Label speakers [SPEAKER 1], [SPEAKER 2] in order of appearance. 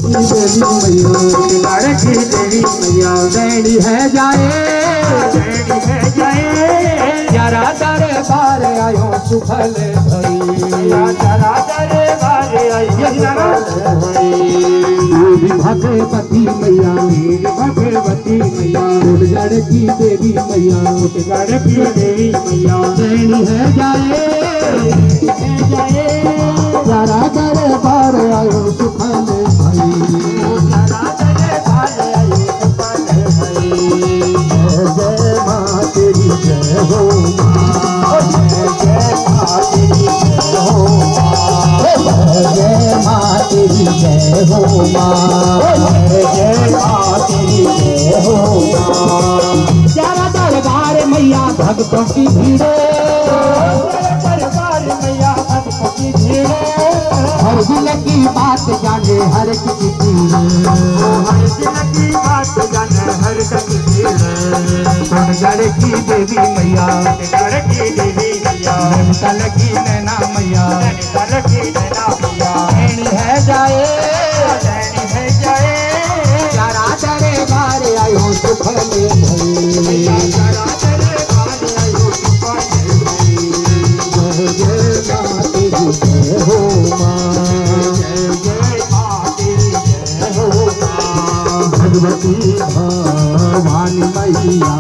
[SPEAKER 1] की देवी मैया दैनी है जाए जरा दरबार आयो सुफल भई जरा दरबार आयो देवी भगवती मैया उड़गढ़ की देवी मैया दैनी है जाए जरा दरबार आयो सुफल भई जरा दरबार मैया भक्तों की भीड़ दरबार मैया भक्तों की भीड़ हर दिल की बात जाने हर किसी की हर दिल की बात जाने हर किसी की उड़गढ़ की देवी मैया नैनीताल की नैना मैया दैनी है जाए जरा दरबार आयो सुफल भई भगवती भवानी मैया।